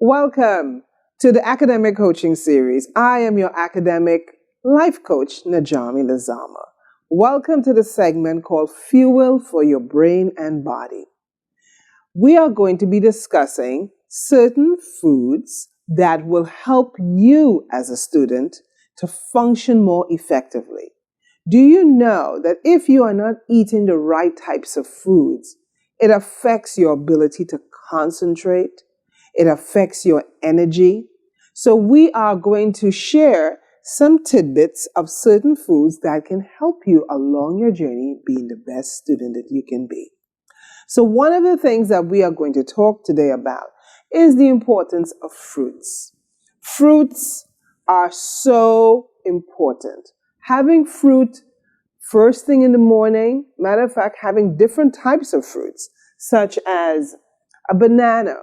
Welcome to the Academic Coaching Series. I am your academic life coach, Najami. Welcome to the segment called Fuel for Your Brain and Body. We are going to be discussing certain foods that will help you as a student to function more effectively. Do you know that if you are not eating the right types of foods, it affects your ability to concentrate? It affects your energy. So we are going to share some tidbits of certain foods that can help you along your journey being the best student that you can be. So one of the things that we are going to talk today about is the importance of fruits. Fruits are so important. Having fruit first thing in the morning, matter of fact, having different types of fruits, such as a banana.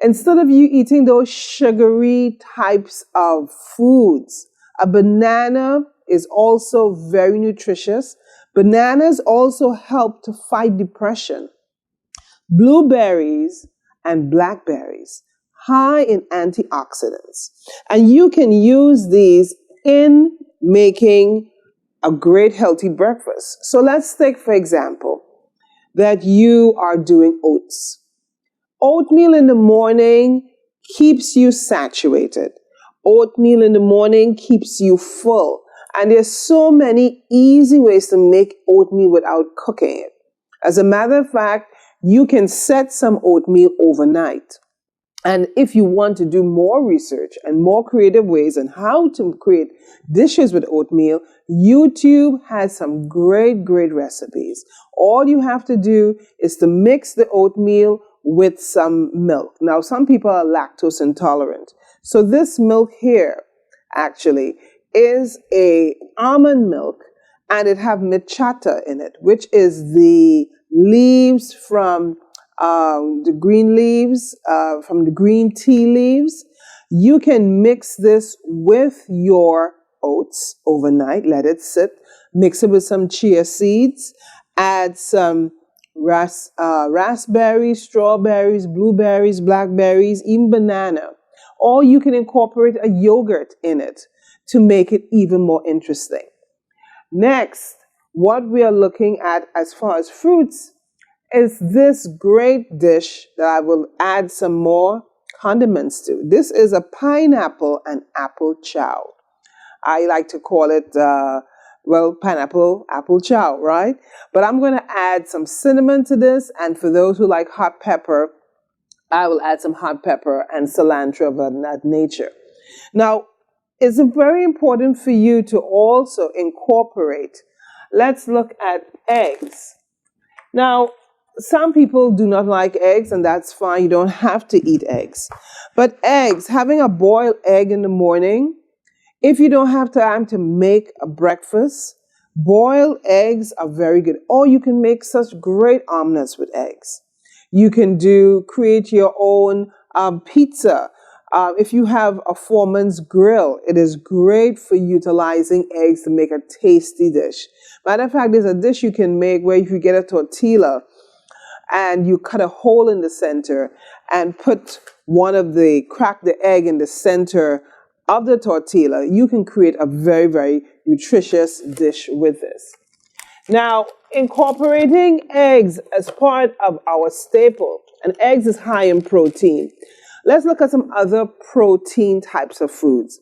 Instead of you eating those sugary types of foods, a banana is also very nutritious. Bananas also help to fight depression. Blueberries and blackberries, high in antioxidants. And you can use these in making a great healthy breakfast. So let's take, for example, that you are doing oats. Oatmeal in the morning keeps you saturated. Oatmeal in the morning keeps you full. And there's so many easy ways to make oatmeal without cooking it. As a matter of fact, you can set some oatmeal overnight. And if you want to do more research and more creative ways on how to create dishes with oatmeal, YouTube has some great recipes. All you have to do is to mix the oatmeal with some milk. Now, some people are lactose intolerant. So this milk here actually is a almond milk, and it have mechata in it, which is the leaves from the green leaves, from the green tea leaves. You can mix this with your oats overnight, let it sit, mix it with some chia seeds, add some raspberries, strawberries, blueberries, blackberries, even banana. Or you can incorporate a yogurt in it to make it even more interesting. Next, what we are looking at as far as fruits is this great dish that I will add some more condiments to. This is a pineapple and apple chow. I like to call it pineapple, apple chow, right? But I'm going to add some cinnamon to this. And for those who like hot pepper, I will add some hot pepper and cilantro of that nature. Now, it's very important for you to also incorporate. Let's look at eggs. Now, some people do not like eggs, and that's fine. You don't have to eat eggs. But eggs, having a boiled egg in the morning, if you don't have time to make a breakfast, boiled eggs are very good. Or you can make such great omelets with eggs. You can create your own pizza. If you have a foreman's grill, it is great for utilizing eggs to make a tasty dish. Matter of fact, there's a dish you can make where if you get a tortilla and you cut a hole in the center and put crack the egg in the center of the tortilla, you can create a very nutritious dish with this. Now, incorporating eggs as part of our staple, and eggs is high in protein. Let's look at some other protein types of foods.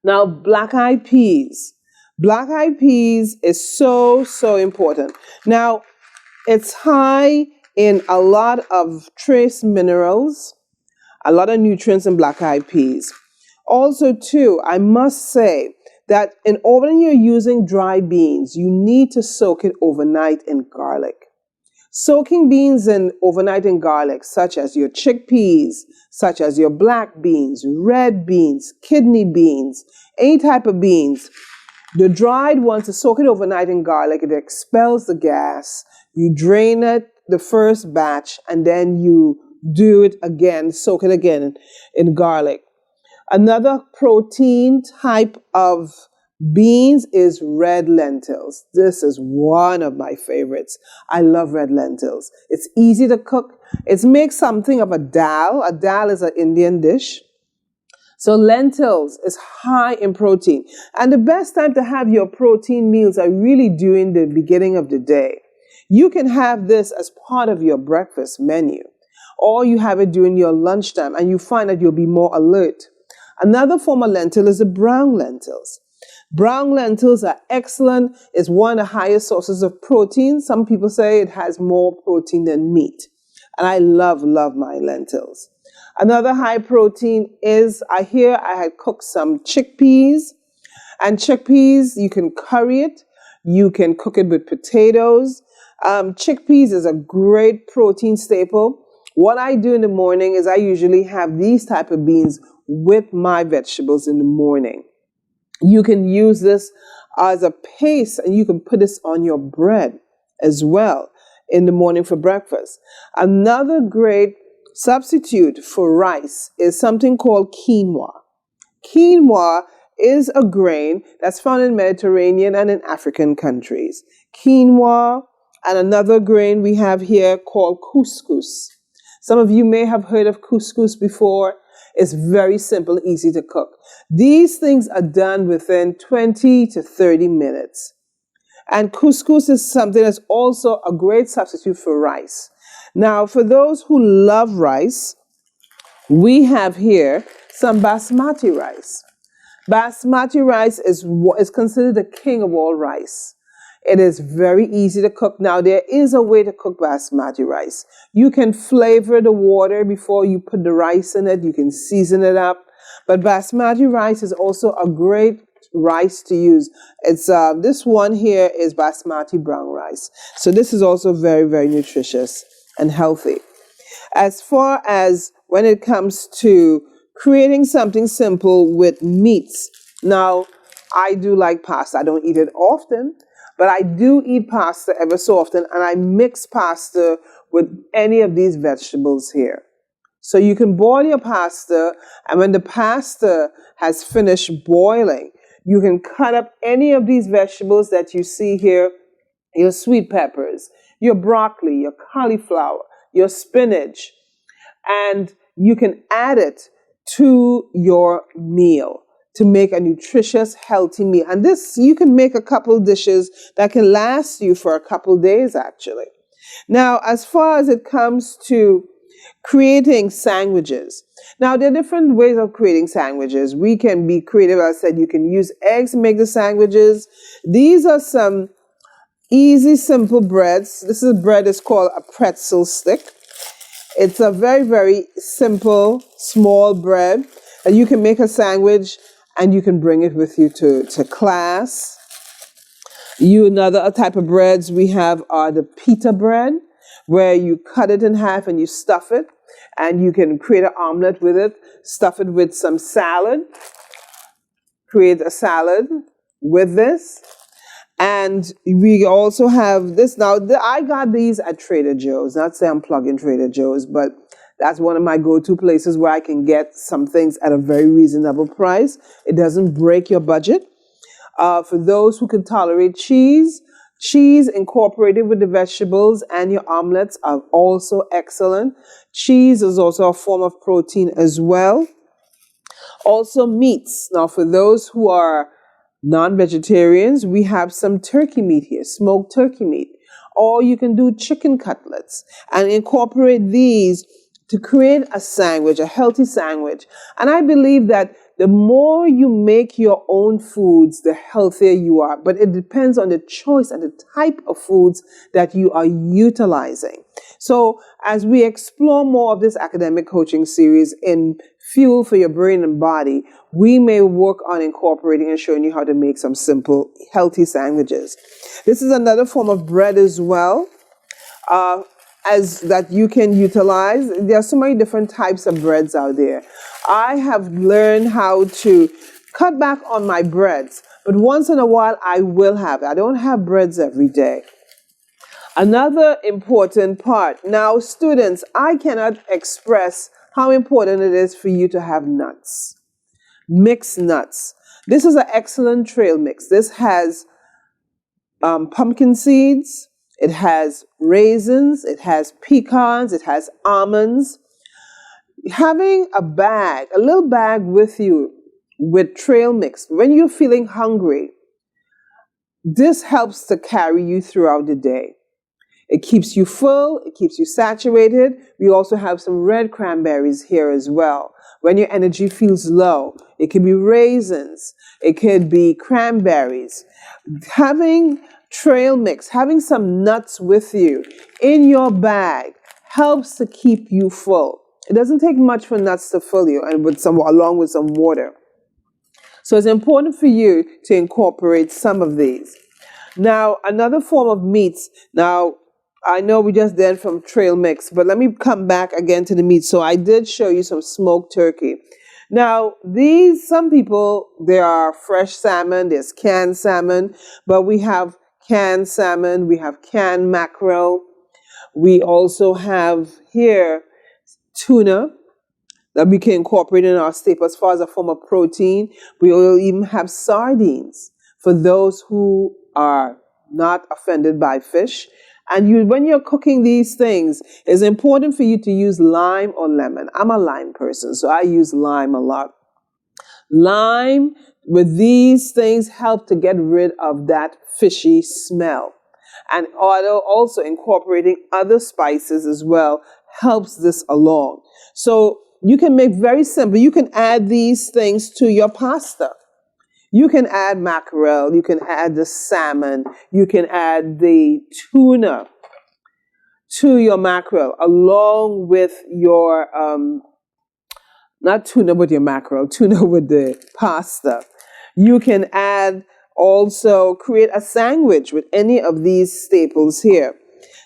Now, black-eyed peas. Black-eyed peas is so important. Now, it's high in a lot of trace minerals, a lot of nutrients in black-eyed peas. Also, too, I must say that when you're using dry beans, you need to soak it overnight in garlic. Soaking beans overnight in garlic, such as your chickpeas, such as your black beans, red beans, kidney beans, any type of beans, the dried ones, to soak it overnight in garlic, it expels the gas. You drain it, the first batch, and then you do it again, soak it again in garlic. Another protein type of beans is red lentils. This is one of my favorites. I love red lentils. It's easy to cook. It's make something of a dal. A dal is an Indian dish. So lentils is high in protein. And the best time to have your protein meals are really during the beginning of the day. You can have this as part of your breakfast menu, or you have it during your lunchtime and you find that you'll be more alert. Another form of lentil is the brown lentils. Brown lentils are excellent. It's one of the highest sources of protein. Some people say it has more protein than meat. And I love my lentils. Another high protein is, I had cooked some chickpeas. And chickpeas, you can curry it. You can cook it with potatoes. Chickpeas is a great protein staple. What I do in the morning is I usually have these type of beans with my vegetables in the morning. You can use this as a paste and you can put this on your bread as well in the morning for breakfast. Another great substitute for rice is something called quinoa. Quinoa is a grain that's found in Mediterranean and in African countries. Quinoa, and another grain we have here called couscous. Some of you may have heard of couscous before. It's very simple, easy to cook. These things are done within 20 to 30 minutes. And couscous is something that's also a great substitute for rice. Now, for those who love rice, we have here some basmati rice. Basmati rice is considered the king of all rice. It is very easy to cook. Now, there is a way to cook basmati rice. You can flavor the water before you put the rice in it. You can season it up. But basmati rice is also a great rice to use. It's this one here is basmati brown rice. So this is also very, very nutritious and healthy. As far as when it comes to creating something simple with meats, now I do like pasta. I don't eat it often, but I do eat pasta ever so often, and I mix pasta with any of these vegetables here. So you can boil your pasta, and when the pasta has finished boiling, you can cut up any of these vegetables that you see here, your sweet peppers, your broccoli, your cauliflower, your spinach, and you can add it to your meal to make a nutritious, healthy meal. And this, you can make a couple dishes that can last you for a couple days, actually. Now, as far as it comes to creating sandwiches, now there are different ways of creating sandwiches. We can be creative. As I said, you can use eggs to make the sandwiches. These are some easy, simple breads. This is bread is called a pretzel stick. It's a very, very simple, small bread. And you can make a sandwich and you can bring it with you to class. Another type of breads we have are the pita bread, where you cut it in half and you stuff it. And you can create an omelet with it, stuff it with some salad, create a salad with this. And we also have this. Now, I got these at Trader Joe's. Not say I'm plugging Trader Joe's, but that's one of my go-to places where I can get some things at a very reasonable price. It doesn't break your budget. For those who can tolerate cheese incorporated with the vegetables and your omelets are also excellent. Cheese is also a form of protein as well. Also meats. Now, for those who are non-vegetarians, we have some turkey meat here, smoked turkey meat. Or you can do chicken cutlets and incorporate these to create a sandwich, a healthy sandwich. And I believe that the more you make your own foods, the healthier you are. But it depends on the choice and the type of foods that you are utilizing. So as we explore more of this academic coaching series in Fuel for Your Brain and Body, we may work on incorporating and showing you how to make some simple, healthy sandwiches. This is another form of bread as well, as that you can utilize. There are so many different types of breads out there. I have learned how to cut back on my breads, but once in a while I will have it. I don't have breads every day. Another important part. Now, students, I cannot express how important it is for you to have nuts. Mixed nuts. This is an excellent trail mix. This has pumpkin seeds, it has raisins, it has pecans, it has almonds. Having a bag, a little bag with you with trail mix, when you're feeling hungry, this helps to carry you throughout the day. It keeps you full, it keeps you saturated. We also have some red cranberries here as well. When your energy feels low, it could be raisins, it could be cranberries. Having trail mix, having some nuts with you in your bag helps to keep you full. It doesn't take much for nuts to fill you, and along with some water. So it's important for you to incorporate some of these. Now, another form of meats. Now, I know we just did from trail mix, but let me come back again to the meat. So I did show you some smoked turkey. Now, some people, there are fresh salmon, there's canned salmon, but we have canned salmon, we have canned mackerel. We also have here tuna that we can incorporate in our staple as far as a form of protein. We will even have sardines for those who are not offended by fish. And when you're cooking these things, it's important for you to use lime or lemon. I'm a lime person, so I use lime a lot. Lime with these things help to get rid of that fishy smell. And also incorporating other spices as well helps this along. So you can make very simple. You can add these things to your pasta. You can add mackerel, you can add the salmon, you can add the tuna to your mackerel along with your, not tuna with your mackerel, tuna with the pasta. You can create a sandwich with any of these staples here.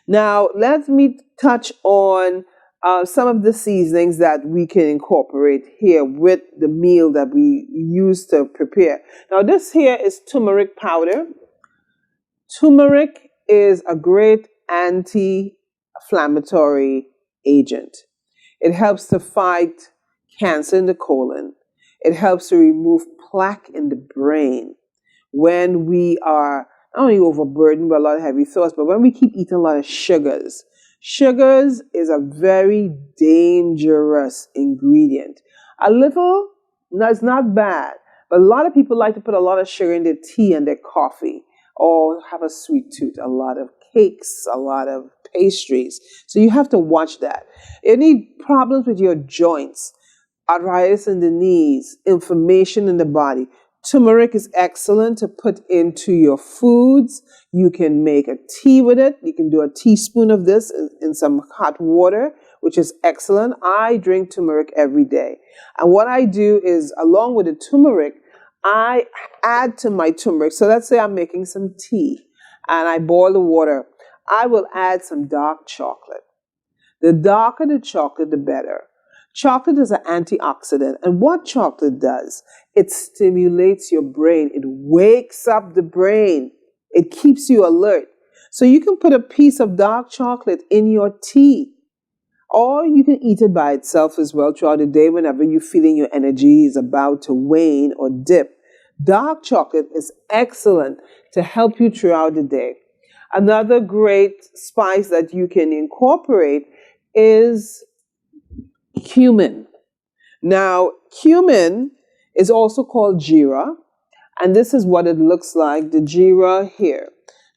Now, let me touch on some of the seasonings that we can incorporate here with the meal that we use to prepare. Now, this here is turmeric powder. Turmeric is a great anti-inflammatory agent. It helps to fight cancer in the colon. It helps to remove plaque in the brain. When we are not only overburdened by a lot of heavy thoughts, but when we keep eating a lot of sugars. Sugars is a very dangerous ingredient. A little, it's not bad, but a lot of people like to put a lot of sugar in their tea and their coffee, or have a sweet tooth, a lot of cakes, a lot of pastries. So you have to watch that. Any problems with your joints, arthritis in the knees, inflammation in the body, turmeric is excellent to put into your foods. You can make a tea with it. You can do a teaspoon of this in some hot water, which is excellent. I drink turmeric every day. And what I do is, along with the turmeric, I add to my turmeric. So let's say I'm making some tea and I boil the water. I will add some dark chocolate. The darker the chocolate, the better. Chocolate is an antioxidant, and what chocolate does, it stimulates your brain. It wakes up the brain. It keeps you alert. So you can put a piece of dark chocolate in your tea, or you can eat it by itself as well throughout the day whenever you're feeling your energy is about to wane or dip. Dark chocolate is excellent to help you throughout the day. Another great spice that you can incorporate is cumin. Now, cumin is also called jeera, and this is what it looks like, the jeera here.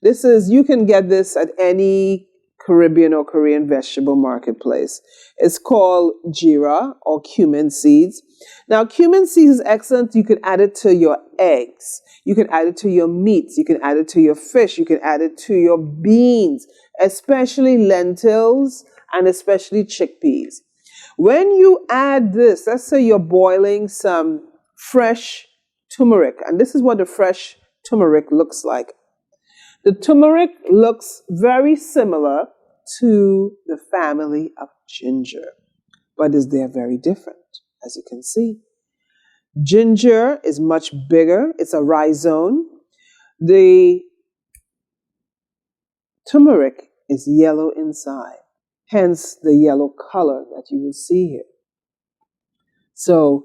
You can get this at any Caribbean or Korean vegetable marketplace. It's called jeera or cumin seeds. Now, cumin seeds is excellent. You can add it to your eggs. You can add it to your meats. You can add it to your fish. You can add it to your beans, especially lentils and especially chickpeas. When you add this, let's say you're boiling some fresh turmeric, and this is what the fresh turmeric looks like. The turmeric looks very similar to the family of ginger, but they're very different, as you can see. Ginger is much bigger. It's a rhizome. The turmeric is yellow inside, hence the yellow color that you will see here. So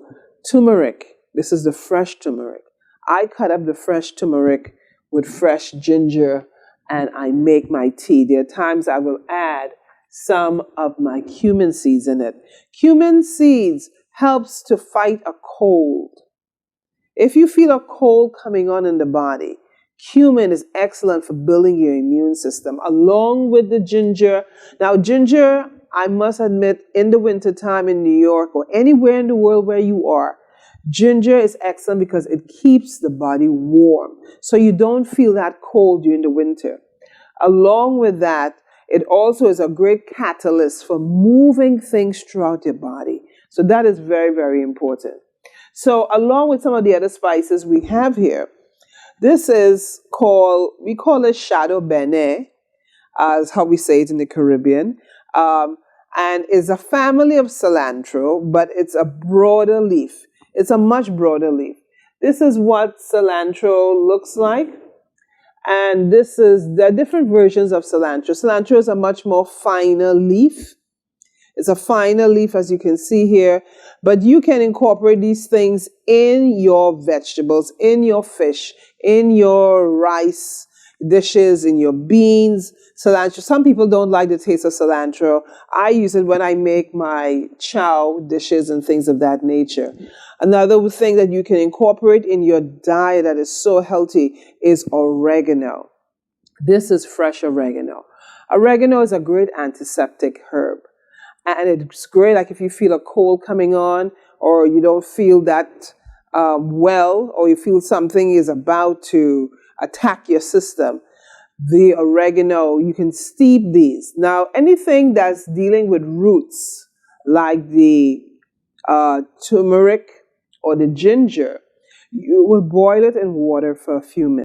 turmeric, this is the fresh turmeric. I cut up the fresh turmeric with fresh ginger and I make my tea. There are times I will add some of my cumin seeds in it. Cumin seeds helps to fight a cold. If you feel a cold coming on in the body, cumin is excellent for building your immune system, along with the ginger. Now, ginger, I must admit, in the wintertime in New York or anywhere in the world where you are, ginger is excellent because it keeps the body warm. So you don't feel that cold during the winter. Along with that, it also is a great catalyst for moving things throughout your body. So that is very, very important. So along with some of the other spices we have here, this is we call it shadow bene, as how we say it in the Caribbean. And is a family of cilantro, but it's a broader leaf. It's a much broader leaf. This is what cilantro looks like. And there are different versions of cilantro. Cilantro is a much more finer leaf. It's a finer leaf, as you can see here, but you can incorporate these things in your vegetables, in your fish, in your rice dishes, in your beans. Cilantro. Some people don't like the taste of cilantro. I use it when I make my chow dishes and things of that nature. Another thing that you can incorporate in your diet that is so healthy is oregano. This is fresh oregano. Oregano is a great antiseptic herb. And it's great, like if you feel a cold coming on, or you don't feel that well, or you feel something is about to attack your system. The oregano, you can steep these. Now, anything that's dealing with roots, like the turmeric or the ginger, you will boil it in water for a few minutes.